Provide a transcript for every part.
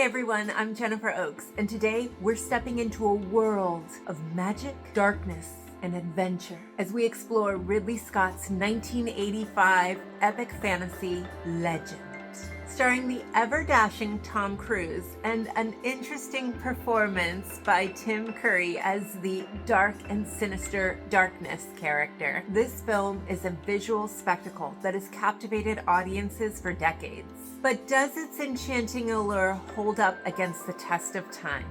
Hey everyone, I'm Jennifer Oakes, and today we're stepping into a world of magic, darkness, and adventure as we explore Ridley Scott's 1985 epic fantasy, Legend. Starring the ever-dashing Tom Cruise and an interesting performance by Tim Curry as the dark and sinister darkness character. This film is a visual spectacle that has captivated audiences for decades. But does its enchanting allure hold up against the test of time?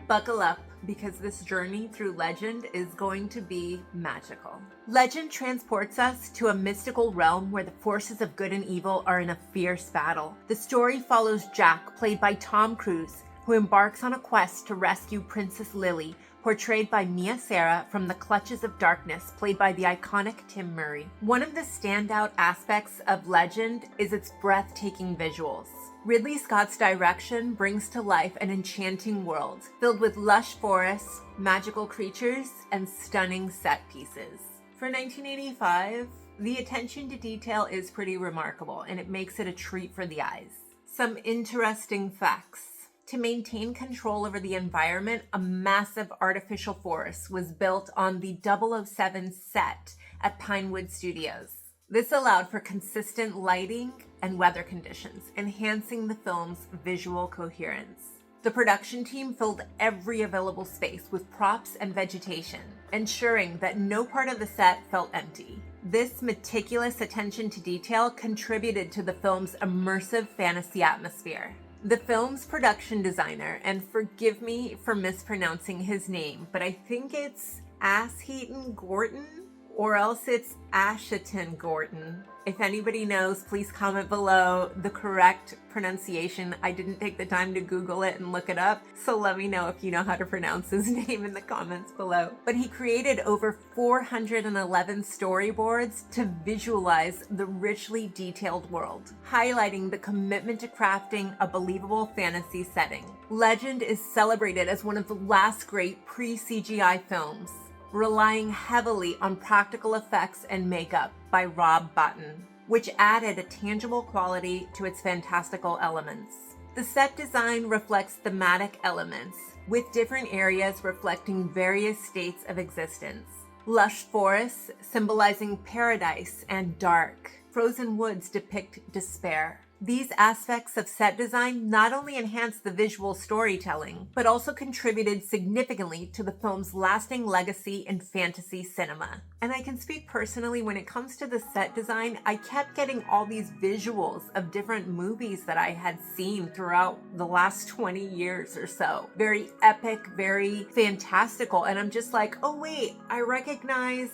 Buckle up, because this journey through Legend is going to be magical. Legend transports us to a mystical realm where the forces of good and evil are in a fierce battle. The story follows Jack, played by Tom Cruise, who embarks on a quest to rescue Princess Lily, portrayed by Sara, from the clutches of darkness, played by the iconic Tim Murray. One of the standout aspects of Legend is its breathtaking visuals. Ridley Scott's direction brings to life an enchanting world filled with lush forests, magical creatures, and stunning set pieces. For 1985, the attention to detail is pretty remarkable, and it makes it a treat for the eyes. Some interesting facts. To maintain control over the environment, a massive artificial forest was built on the 007 set at Pinewood Studios. This allowed for consistent lighting and weather conditions, enhancing the film's visual coherence. The production team filled every available space with props and vegetation, ensuring that no part of the set felt empty. This meticulous attention to detail contributed to the film's immersive fantasy atmosphere. The film's production designer, and forgive me for mispronouncing his name, but I think it's Asheton Gorton, or else it's Asheton Gorton. If anybody knows, please comment below the correct pronunciation. I didn't take the time to Google it and look it up, so let me know if you know how to pronounce his name in the comments below. But he created over 411 storyboards to visualize the richly detailed world, highlighting the commitment to crafting a believable fantasy setting. Legend is celebrated as one of the last great pre-CGI films, relying heavily on practical effects and makeup by Rob Bottin, which added a tangible quality to its fantastical elements. The set design reflects thematic elements, with different areas reflecting various states of existence. Lush forests symbolizing paradise and dark. Frozen woods depict despair. These aspects of set design not only enhanced the visual storytelling, but also contributed significantly to the film's lasting legacy in fantasy cinema. And I can speak personally, when it comes to the set design, I kept getting all these visuals of different movies that I had seen throughout the last 20 years or so. Very epic, very fantastical. And I'm just like, oh wait, I recognize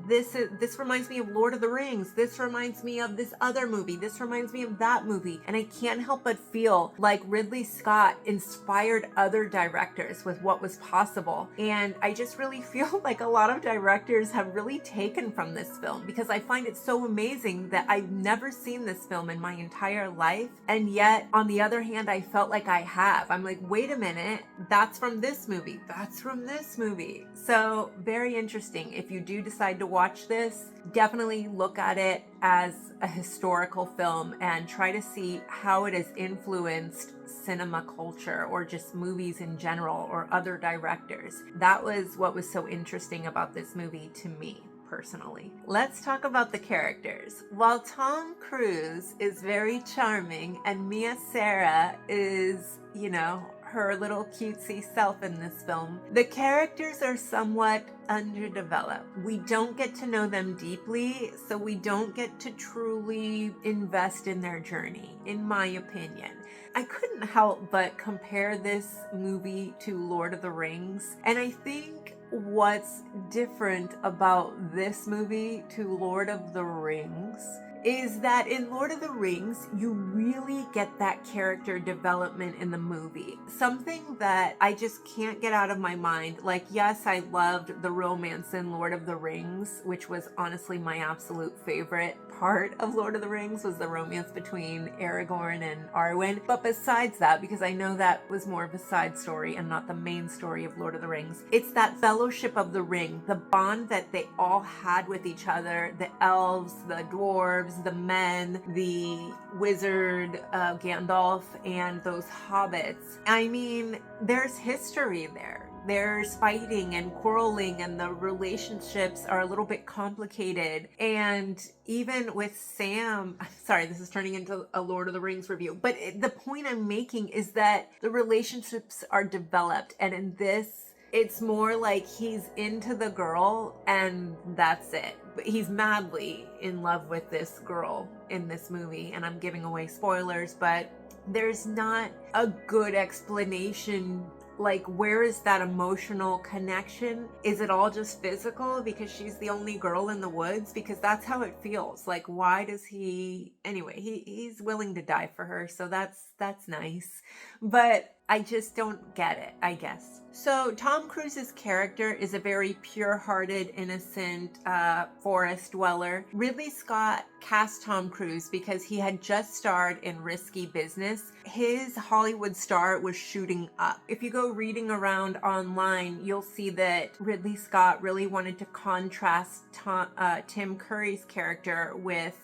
this reminds me of Lord of the Rings. This reminds me of this other movie. This reminds me of that movie. And I can't help but feel like Ridley Scott inspired other directors with what was possible. And I just really feel like a lot of directors have really taken from this film, because I find it so amazing that I've never seen this film in my entire life. And yet, on the other hand, I felt like I have. I'm like, wait a minute, that's from this movie. That's from this movie. So very interesting. If you do decide to watch this, definitely look at it as a historical film and try to see how it has influenced cinema culture, or just movies in general, or other directors. That was what was so interesting about this movie to me personally. Let's talk about the characters. While Tom Cruise is very charming and Sara is, her little cutesy self in this film, the characters are somewhat underdeveloped. We don't get to know them deeply, so we don't get to truly invest in their journey, in my opinion. I couldn't help but compare this movie to Lord of the Rings, and I think what's different about this movie to Lord of the Rings is that in Lord of the Rings, you really get that character development in the movie. Something that I just can't get out of my mind. Like, yes, I loved the romance in Lord of the Rings, which was honestly my absolute favorite part of Lord of the Rings, was the romance between Aragorn and Arwen. But besides that, because I know that was more of a side story and not the main story of Lord of the Rings, it's that fellowship of the ring, the bond that they all had with each other, the elves, the dwarves, dwarves, the men, the wizard Gandalf, and those hobbits. I mean, there's history there. There's fighting and quarreling, and the relationships are a little bit complicated. And even with Sam, sorry, this is turning into a Lord of the Rings review, but the point I'm making is that the relationships are developed. And in this, it's more like he's into the girl and that's it. But he's madly in love with this girl in this movie. And I'm giving away spoilers, but there's not a good explanation. Like, where is that emotional connection? Is it all just physical because she's the only girl in the woods? Because that's how it feels. Like, why does he... Anyway, he's willing to die for her, so that's nice. But I just don't get it, I guess. So Tom Cruise's character is a very pure-hearted, innocent forest dweller. Ridley Scott cast Tom Cruise because he had just starred in Risky Business. His Hollywood star was shooting up. If you go reading around online, you'll see that Ridley Scott really wanted to contrast Tim Curry's character with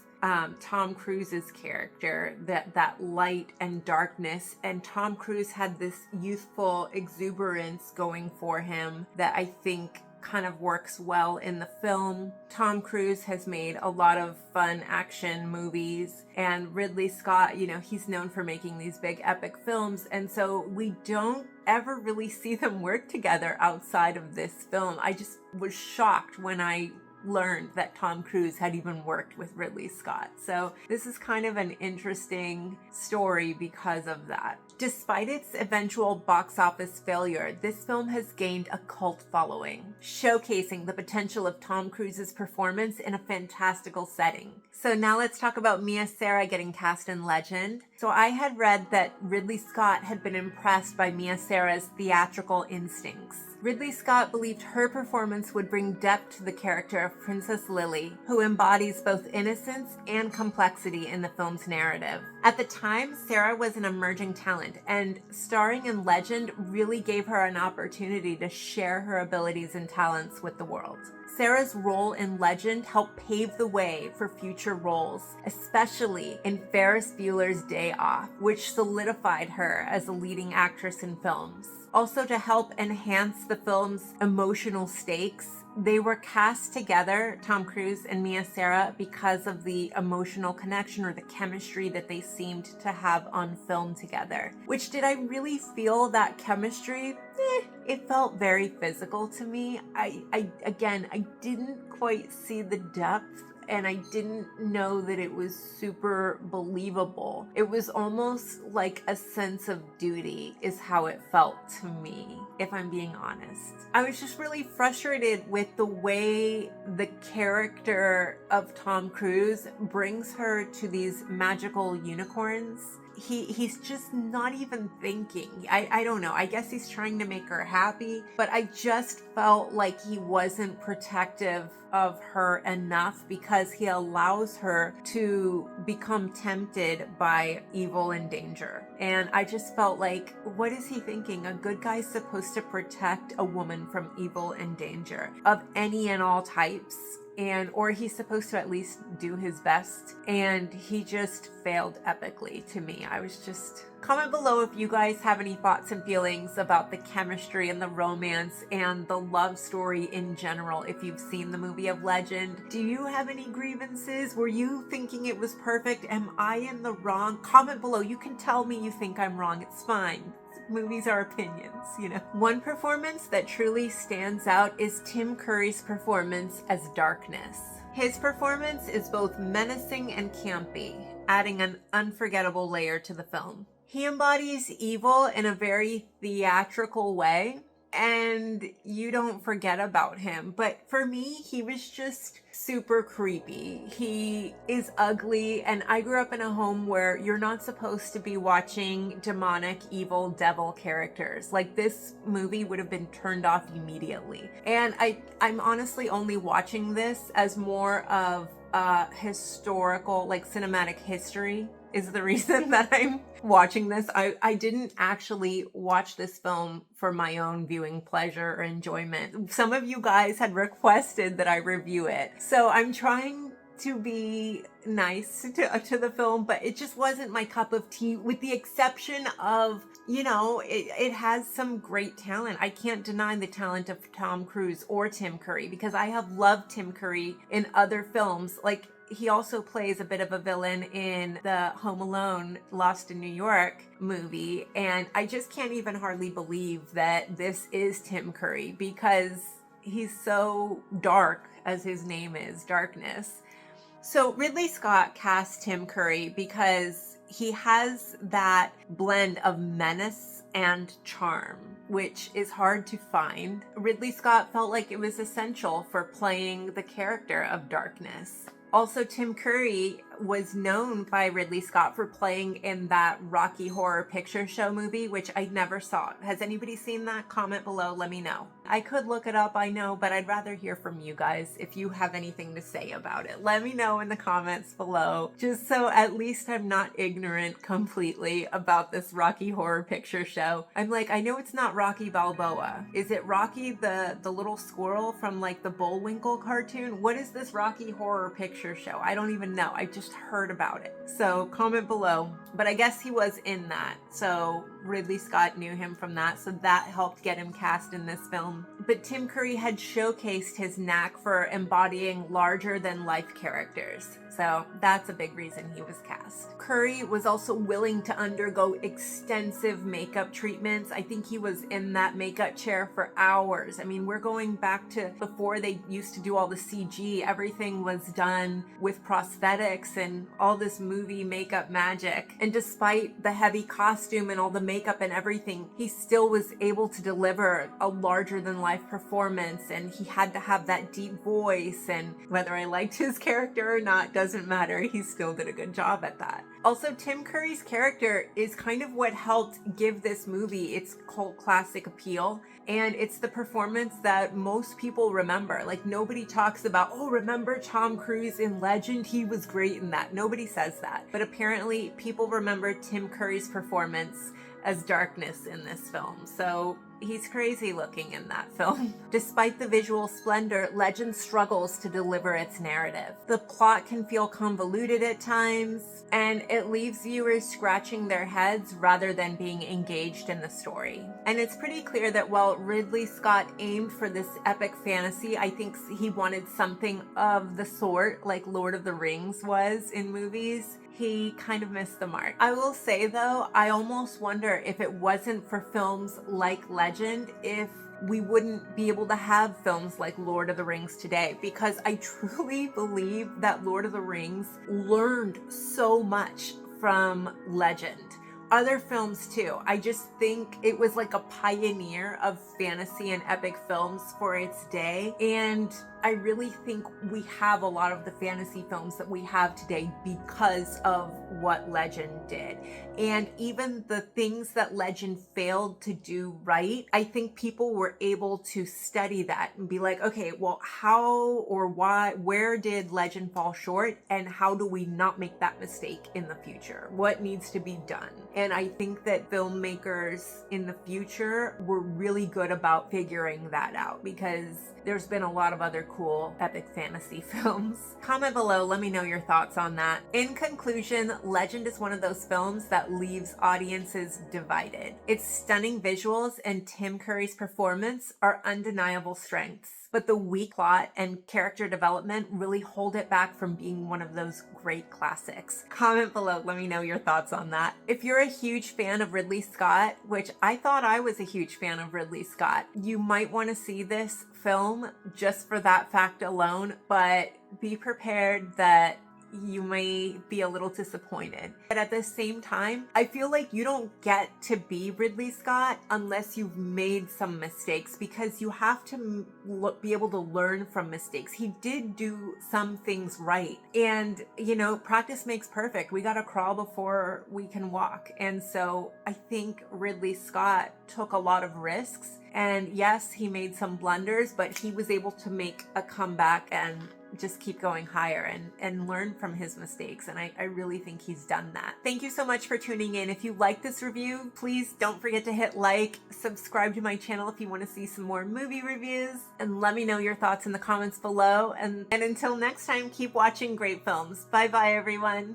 Tom Cruise's character, that light and darkness, and Tom Cruise had this youthful exuberance going for him that I think kind of works well in the film. Tom Cruise has made a lot of fun action movies, and Ridley Scott, you know, he's known for making these big epic films, and so we don't ever really see them work together outside of this film. I just was shocked when I learned that Tom Cruise had even worked with Ridley Scott. So this is kind of an interesting story because of that. Despite its eventual box office failure, this film has gained a cult following, showcasing the potential of Tom Cruise's performance in a fantastical setting. So now let's talk about Sara getting cast in Legend. So I had read that Ridley Scott had been impressed by Sara's theatrical instincts. Ridley Scott believed her performance would bring depth to the character of Princess Lily, who embodies both innocence and complexity in the film's narrative. At the time, Sara was an emerging talent, and starring in Legend really gave her an opportunity to share her abilities and talents with the world. Sara's role in Legend helped pave the way for future roles, especially in Ferris Bueller's Day Off, which solidified her as a leading actress in films. Also, to help enhance the film's emotional stakes, they were cast together, Tom Cruise and Sara, because of the emotional connection or the chemistry that they seemed to have on film together. Which, did I really feel that chemistry? It felt very physical to me. I didn't quite see the depth, and I didn't know that it was super believable. It was almost like a sense of duty is how it felt to me, if I'm being honest. I was just really frustrated with the way the character of Tom Cruise brings her to these magical unicorns. He's just not even thinking. I don't know. I guess he's trying to make her happy, but I just felt like he wasn't protective of her enough because he allows her to become tempted by evil and danger. And I just felt like, what is he thinking? A good guy's supposed to protect a woman from evil and danger of any and all types. Or he's supposed to at least do his best, and he just failed epically to me. I was just... Comment below if you guys have any thoughts and feelings about the chemistry and the romance and the love story in general. If you've seen the movie of Legend, do you have any grievances? Were you thinking it was perfect? Am I in the wrong? Comment below. You can tell me you think I'm wrong. It's fine. Movies are opinions, you know. One performance that truly stands out is Tim Curry's performance as Darkness. His performance is both menacing and campy, adding an unforgettable layer to the film. He embodies evil in a very theatrical way, and you don't forget about him. But for me, he was just super creepy. He is ugly, and I grew up in a home where you're not supposed to be watching demonic, evil, devil characters. Like, this movie would have been turned off immediately. And I'm honestly only watching this as more of historical, like cinematic history is the reason that I'm watching this. I didn't actually watch this film for my own viewing pleasure or enjoyment. Some of you guys had requested that I review it. So I'm trying to be nice to the film, but it just wasn't my cup of tea, with the exception of, it has some great talent. I can't deny the talent of Tom Cruise or Tim Curry, because I have loved Tim Curry in other films. Like, he also plays a bit of a villain in the Home Alone Lost in New York movie, and I just can't even hardly believe that this is Tim Curry, because he's so dark, as his name is, Darkness. So Ridley Scott cast Tim Curry because he has that blend of menace and charm, which is hard to find. Ridley Scott felt like it was essential for playing the character of Darkness. Also, Tim Curry was known by Ridley Scott for playing in that Rocky Horror Picture Show movie, which I never saw. Has anybody seen that? Comment below, let me know. I could look it up, I know, but I'd rather hear from you guys if you have anything to say about it. Let me know in the comments below, just so at least I'm not ignorant completely about this Rocky Horror Picture Show. I'm like, I know it's not Rocky Balboa. Is it Rocky the little squirrel from like the Bullwinkle cartoon? What is this Rocky Horror Picture Show? I don't even know. I just heard about it. So comment below. But I guess he was in that. So Ridley Scott knew him from that. So that helped get him cast in this film. But Tim Curry had showcased his knack for embodying larger than life characters. So that's a big reason he was cast. Curry was also willing to undergo extensive makeup treatments. I think he was in that makeup chair for hours. I mean, we're going back to before they used to do all the CG. Everything was done with prosthetics and all this movie makeup magic. And despite the heavy costume and all the makeup and everything, he still was able to deliver a larger than life performance. And he had to have that deep voice. And whether I liked his character or not doesn't matter. He still did a good job at that. Also, Tim Curry's character is kind of what helped give this movie its cult classic appeal. And it's the performance that most people remember. Like, nobody talks about, oh, remember Tom Cruise in Legend? He was great in that. Nobody says that. But apparently people remember Tim Curry's performance as Darkness in this film. So he's crazy looking in that film. Despite the visual splendor, Legend struggles to deliver its narrative. The plot can feel convoluted at times, and it leaves viewers scratching their heads rather than being engaged in the story. And it's pretty clear that while Ridley Scott aimed for this epic fantasy, I think he wanted something of the sort like Lord of the Rings was in movies. He kind of missed the mark. I will say though, I almost wonder if it wasn't for films like Legend, if we wouldn't be able to have films like Lord of the Rings today, because I truly believe that Lord of the Rings learned so much from Legend. Other films too. I just think it was like a pioneer of fantasy and epic films for its day. And I really think we have a lot of the fantasy films that we have today because of what Legend did. And even the things that Legend failed to do right, I think people were able to study that and be like, okay, well, how or why, where did Legend fall short? And how do we not make that mistake in the future? What needs to be done? And I think that filmmakers in the future were really good about figuring that out, because there's been a lot of other cool epic fantasy films. Comment below, let me know your thoughts on that. In conclusion, Legend is one of those films that leaves audiences divided. Its stunning visuals and Tim Curry's performance are undeniable strengths, but the weak plot and character development really hold it back from being one of those great classics. Comment below, let me know your thoughts on that. If you're a huge fan of Ridley Scott, which I thought I was a huge fan of Ridley Scott, you might want to see this film just for that fact alone, but be prepared that you may be a little disappointed. But at the same time, I feel like you don't get to be Ridley Scott unless you've made some mistakes, because you have to be able to learn from mistakes. He did do some things right. And, practice makes perfect. We got to crawl before we can walk. And so I think Ridley Scott took a lot of risks. And yes, he made some blunders, but he was able to make a comeback and just keep going higher and learn from his mistakes. And I really think he's done that. Thank you so much for tuning in. If you like this review, please don't forget to hit like, subscribe to my channel if you want to see some more movie reviews, and let me know your thoughts in the comments below. And until next time, keep watching great films. Bye bye, everyone.